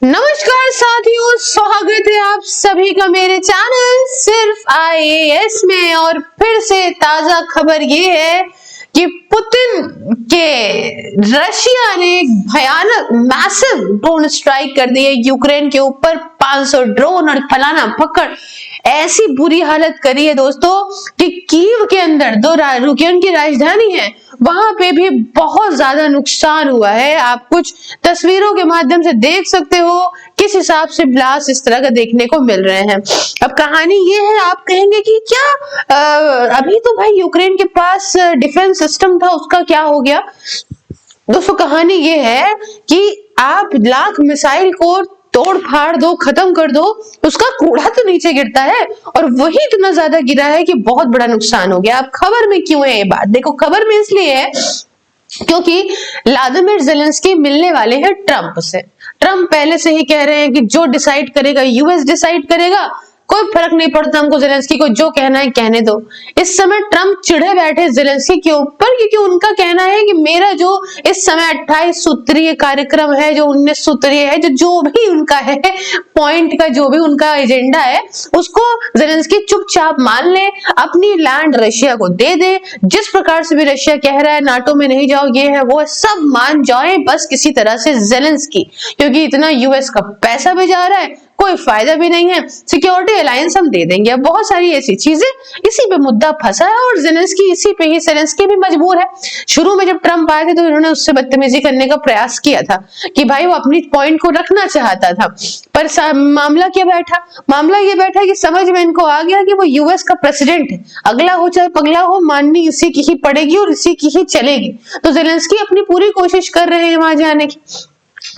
नमस्कार साथियों, स्वागत है आप सभी का मेरे चैनल सिर्फ IAS में। और फिर से ताजा खबर ये है कि पुतिन के रशिया ने एक भयानक मैसिव ड्रोन स्ट्राइक कर दी है यूक्रेन के ऊपर। 500 ड्रोन और फलाना पकड़ ऐसी बुरी हालत करी है दोस्तों कि कीव के अंदर यूक्रेन की राजधानी है, वहां पे भी बहुत ज्यादा नुकसान हुआ है। आप कुछ तस्वीरों के माध्यम से देख सकते हो किस हिसाब से ब्लास्ट इस तरह का देखने को मिल रहे हैं। अब कहानी ये है, आप कहेंगे कि क्या अभी तो भाई यूक्रेन के पास डिफेंस सिस्टम था, उसका क्या हो गया? दोस्तों कहानी ये है कि आप लाख मिसाइल को तोड़ फाड़ दो, खत्म कर दो, उसका कूड़ा तो नीचे गिरता है और वही इतना ज्यादा गिरा है कि बहुत बड़ा नुकसान हो गया। अब खबर में क्यों है ये बात? देखो, खबर में इसलिए है क्योंकि व्लादिमीर ज़ेलेंस्की मिलने वाले हैं ट्रंप से। ट्रंप पहले से ही कह रहे हैं कि जो डिसाइड करेगा यूएस डिसाइड करेगा, कोई फर्क नहीं पड़ता हमको, ज़ेलेंस्की को जो कहना है कहने दो। इस समय ट्रंप चिढ़े बैठे ज़ेलेंस्की के ऊपर क्योंकि उनका कहना है कि मेरा जो इस समय 28 सूत्रीय कार्यक्रम है, जो 19 सूत्रीय है, जो भी उनका है पॉइंट का, जो भी उनका एजेंडा है, उसको ज़ेलेंस्की चुपचाप मान ले, अपनी लैंड रशिया को दे दे। जिस प्रकार से भी रशिया कह रहा है नाटो में नहीं जाओ, ये है वो है, सब मान जाए बस किसी तरह से ज़ेलेंस्की, क्योंकि इतना यूएस का पैसा भी जा रहा है, कोई फायदा भी नहीं है, सिक्योरिटी अलायंस हम दे देंगे। अब बहुत सारी ऐसी चीजें, इसी पे मुद्दा फंसा है और ज़ेलेंस्की इसी पे ही, ज़ेलेंस्की भी मजबूर है। शुरू में जब ट्रंप आए थे तो इन्होंने उससे बदतमीजी करने का प्रयास किया था कि भाई वो अपनी पॉइंट को रखना चाहता था, पर मामला क्या बैठा? मामला ये बैठा कि समझ में इनको आ गया कि वो यूएस का प्रेसिडेंट है, अगला हो चाहे पगला हो, माननी इसी की ही पड़ेगी और इसी की ही चलेगी। तो ज़ेलेंस्की अपनी पूरी कोशिश कर रहे हैं वहां जाने की।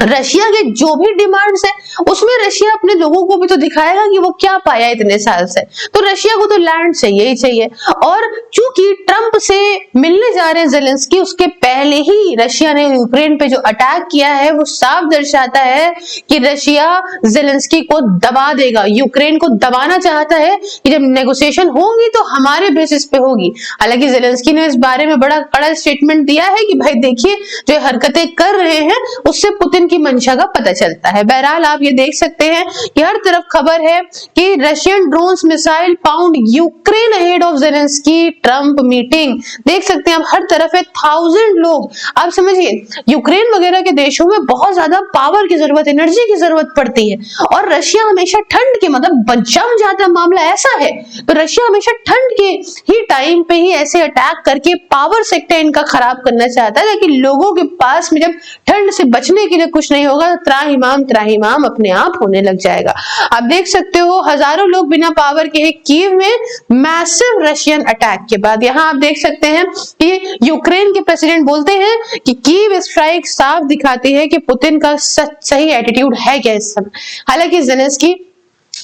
रशिया के जो भी डिमांड्स है उसमें रशिया अपने लोगों को भी तो दिखाएगा कि वो क्या पाया इतने साल से। तो रशिया को तो लैंड चाहिए ही चाहिए। और चूंकि ट्रंप से मिलने जा रहे हैं ज़ेलेंस्की, उसके पहले ही रशिया ने यूक्रेन पे जो अटैक किया है वो साफ दर्शाता है कि रशिया ज़ेलेंस्की को दबा देगा, यूक्रेन को दबाना चाहता है कि जब नेगोशिएशन होगी तो हमारे बेसिस पे होगी। हालांकि ज़ेलेंस्की ने इस बारे में बड़ा कड़ा स्टेटमेंट दिया है कि भाई देखिए, जो हरकतें कर रहे हैं उससे पुतिन की मंशा का पता चलता है। बहरहाल आप ये देख सकते हैं कि हर तरफ खबर है कि Russian drones missile pound Ukraine ahead of Zelensky Trump meeting. देख सकते हैं आप, हर तरफ है 1000 लोग। आप समझिए, यूक्रेन वगैरह के देशों में बहुत ज्यादा पावर की जरूरत, एनर्जी की जरूरत पड़ती है और रशिया हमेशा ठंड के मतलब जम जाता मामला ऐसा है, तो रशिया हमेशा ठंड के ही टाइम पे ही ऐसे अटैक करके पावर सेक्टर इनका खराब करना चाहता है, लेकिन लोगों के पास में जब ठंड से बचने के लिए कुछ नहीं होगा, त्राहिमाम अपने आप होने लग जाएगा। आप देख सकते हो हजारों लोग बिना पावर के कीव में मैसिव रशियन अटैक के बाद। यहां आप देख सकते हैं कि यूक्रेन के प्रेसिडेंट बोलते हैं कि कीव स्ट्राइक साफ दिखाती है कि पुतिन का सही एटीट्यूड है क्या इस समय। हालांकि ज़ेलेंस्की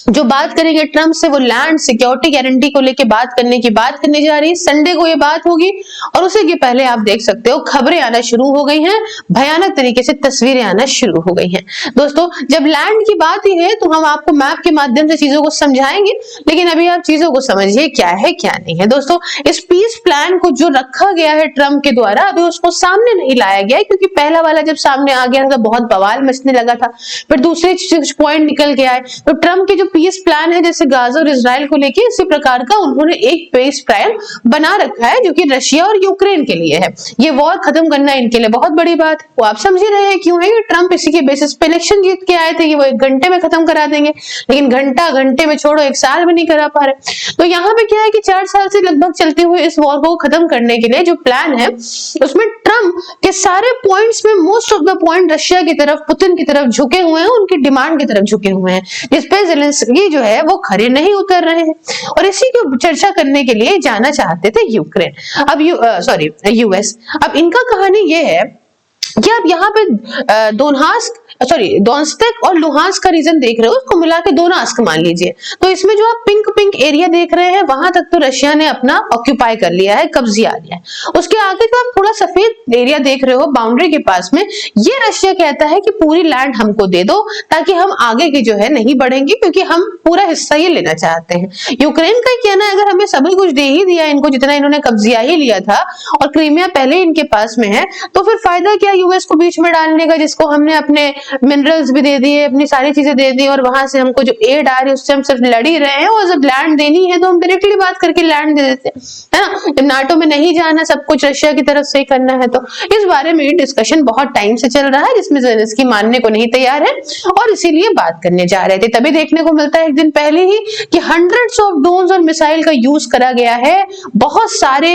जो बात करेंगे ट्रंप से, वो लैंड सिक्योरिटी गारंटी को लेके बात करने जा रही है। संडे को ये बात होगी और उसी के पहले आप देख सकते हो खबरें आना शुरू हो गई हैं, भयानक तरीके से तस्वीरें आना शुरू हो गई हैं। दोस्तों जब लैंड की बात ही है तो हम आपको मैप के माध्यम से चीजों को समझाएंगे, लेकिन अभी आप चीजों को समझिए क्या है क्या नहीं है। दोस्तों इस पीस प्लान को जो रखा गया है ट्रंप के द्वारा, अभी उसको सामने नहीं लाया गया है, क्योंकि पहला वाला जब सामने आ गया तो बहुत बवाल मचने लगा था, फिर दूसरे पॉइंट निकल के आए। तो ट्रंप के जो पीस प्लान है, जैसे गाजा और इजराइल को लेके, इसी प्रकार का उन्होंने एक पीस प्लान बना रखा है जो कि रशिया और यूक्रेन के लिए है। ये वॉर खत्म करना इनके लिए बहुत बड़ी बात है। वो आप समझ ही रहे हैं क्यों है कि ट्रंप इसी के बेसिस पे इलेक्शन जीत के आए थे कि वो 1 घंटे में खत्म करा देंगे, लेकिन घंटे में छोड़ो 1 साल में नहीं करा पा रहे। तो यहाँ पे क्या है कि 4 साल से लगभग चलते हुए इस वॉर को खत्म करने के लिए जो प्लान है, उसमें ट्रंप के सारे पॉइंट्स में most of the point Russia की तरफ, पुतिन की तरफ झुके हुए हैं, उनकी डिमांड की तरफ झुके हुए हैं, जिसपे ज़ेलेंस्की जो है वो खरे नहीं उतर रहे हैं और इसी को चर्चा करने के लिए जाना चाहते थे यूक्रेन। अब यूएस। अब इनका कहानी ये है कि आप यहाँ पे डोनेत्स्क और लुहांस्क का रीजन देख रहे हो, उसको मिला के डोनेत्स्क मान लीजिए। तो इसमें जो आप पिंक एरिया देख रहे हैं, वहां तक तो रशिया ने अपना ऑक्यूपाई कर लिया है, कब्जा लिया है। उसके आगे जो आप थोड़ा सफेद एरिया देख रहे हो बाउंड्री के पास में, ये रशिया कहता है कि पूरी लैंड हमको दे दो ताकि हम आगे की जो है नहीं बढ़ेंगे, क्योंकि हम पूरा हिस्सा ये लेना चाहते हैं। यूक्रेन का कहना है अगर हमें सभी कुछ दे ही दिया इनको, जितना इन्होंने कब्जा ही लिया था और क्रीमिया पहले इनके पास में है, तो फिर फायदा क्या यूएस को बीच में डालने का, जिसको हमने अपने मिनरल्स भी दे दिए, अपनी सारी चीजें दे दी, और वहां से हमको जो एड आ रही है उससे हम सिर्फ लड़ ही रहे हैं, और जब लैंड देनी है तो हम डायरेक्टली बात करके लैंड दे देते हैं, है ना। जब नाटो में नहीं जाना, सब कुछ रशिया की तरफ से ही करना है, तो इस बारे में डिस्कशन बहुत टाइम से चल रहा है, जिसमें जेलेंस्की मानने को नहीं तैयार है और इसीलिए बात करने जा रहे थे। तभी देखने को मिलता है एक दिन पहले ही कि हंड्रेड्स ऑफ ड्रोन्स और मिसाइल का यूज करा गया है बहुत सारे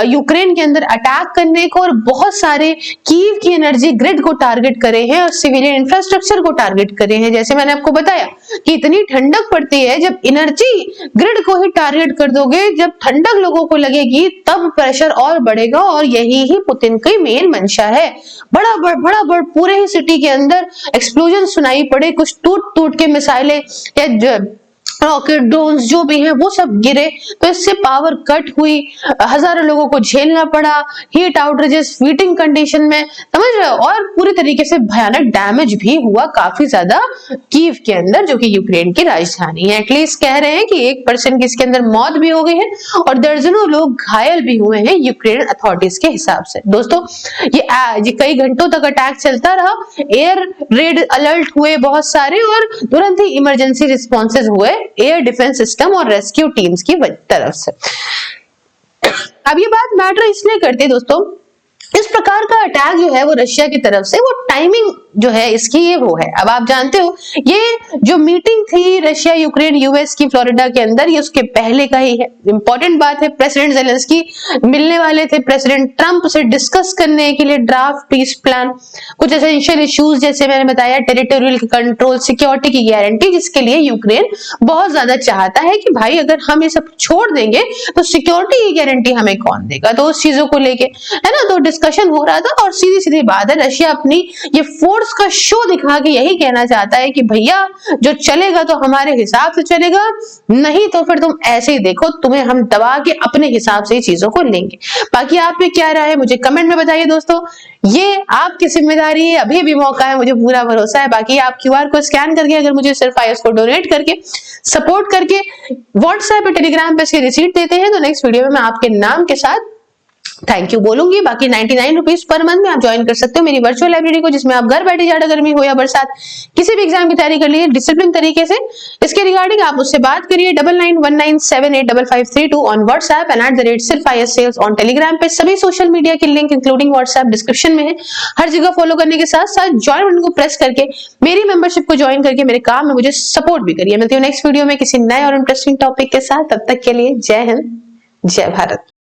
यूक्रेन के अंदर अटैक करने को, और बहुत सारे कीव की एनर्जी ग्रिड को टारगेट करे हैं और सिविलियन इंफ्रास्ट्रक्चर को टारगेट करे हैं। जैसे मैंने आपको बताया कि इतनी ठंडक पड़ती है, जब एनर्जी ग्रिड को ही टारगेट कर दोगे, जब ठंडक लोगों को लगेगी, तब प्रेशर और बढ़ेगा, और यही ही पुतिन की मेन मंशा है। बड़ा पूरे ही सिटी के अंदर एक्सप्लोजन सुनाई पड़े, कुछ टूट के मिसाइलें या रॉकेट ड्रोन्स जो भी हैं वो सब गिरे, तो इससे पावर कट हुई, हजारों लोगों को झेलना पड़ा, हीट आउटरेजेस, हीटिंग कंडीशन में, समझ रहे हो, और पूरी तरीके से भयानक डैमेज भी हुआ काफी ज्यादा कीव के अंदर, जो कि यूक्रेन की राजधानी है। एटलीस्ट कह रहे हैं कि 1% की इसके अंदर मौत भी हो गई है और दर्जनों लोग घायल भी हुए हैं यूक्रेन अथॉरिटीज के हिसाब से। दोस्तों ये कई घंटों तक अटैक चलता रहा, एयर रेड अलर्ट हुए बहुत सारे, और तुरंत ही इमरजेंसी रिस्पॉन्सेज हुए एयर डिफेंस सिस्टम और रेस्क्यू टीम्स की तरफ से। अब ये बात मैटर इसलिए करते हैं दोस्तों, इस प्रकार का अटैक जो है वो रशिया की तरफ से, वो टाइमिंग जो है इसकी ये वो है। अब आप जानते हो ये जो मीटिंग थी रशिया यूक्रेन यूएस की फ्लोरिडा के अंदर, ये उसके पहले का ही है। इंपॉर्टेंट बात है, प्रेसिडेंट जेलेंस्की मिलने वाले थे प्रेसिडेंट ट्रंप से डिस्कस करने के लिए ड्राफ्ट पीस प्लान, कुछ एसेंशियल इश्यूज जैसे मैंने बताया, टेरिटोरियल कंट्रोल, सिक्योरिटी की गारंटी, जिसके लिए यूक्रेन बहुत ज्यादा चाहता है कि भाई अगर हम ये सब छोड़ देंगे तो सिक्योरिटी की गारंटी हमें कौन देगा, तो उस चीजों को लेके, है ना, तो डिस्कशन हो रहा था। और सीधी सीधी बात है, रशिया अपनी ये फोर्स का शो दिखा के यही कहना चाहता है कि भैया जो चलेगा तो हमारे हिसाब से चलेगा, नहीं तो फिर तुम ऐसे ही देखो, तुम्हें हम दबा के अपने हिसाब से ही चीजों को लेंगे। बाकी आप पे क्या राय है मुझे कमेंट में बताइए दोस्तों, ये आपकी जिम्मेदारी है, अभी भी मौका है, मुझे पूरा भरोसा है। बाकी आप क्यूआर को स्कैन करके अगर मुझे सिर्फ आईएस को डोनेट करके सपोर्ट करके व्हाट्सएप पे टेलीग्राम पे इसकी रिसीट देते हैं, तो नेक्स्ट वीडियो में मैं आपके नाम के साथ थैंक यू बोलूंगी। बाकी 99 रुपीज पर मंथ में आप ज्वाइन कर सकते हो मेरी वर्चुअल लाइब्रेरी को, जिसमें आप घर बैठे ज्यादा गर्मी हो या बरसात किसी भी एग्जाम की तैयारी कर लीजिए डिसिप्लिन तरीके से। इसके रिगार्डिंग आप मुझसे बात करिए 9919785532 ऑन व्हाट्सएप एंड @सिर्फ सेल्स ऑन टेलीग्राम पे। सभी सोशल मीडिया के लिंक इंक्लूडिंग व्हाट्सएप डिस्क्रिप्शन में है। हर जगह फॉलो करने के साथ साथ ज्वाइन बटन को प्रेस करके मेरी मेंबरशिप को ज्वाइन करके मेरे काम में मुझे सपोर्ट भी करिए। मिलती हूँ नेक्स्ट वीडियो में किसी नए और इंटरेस्टिंग टॉपिक के साथ, तब तक के लिए जय हिंद, जय भारत।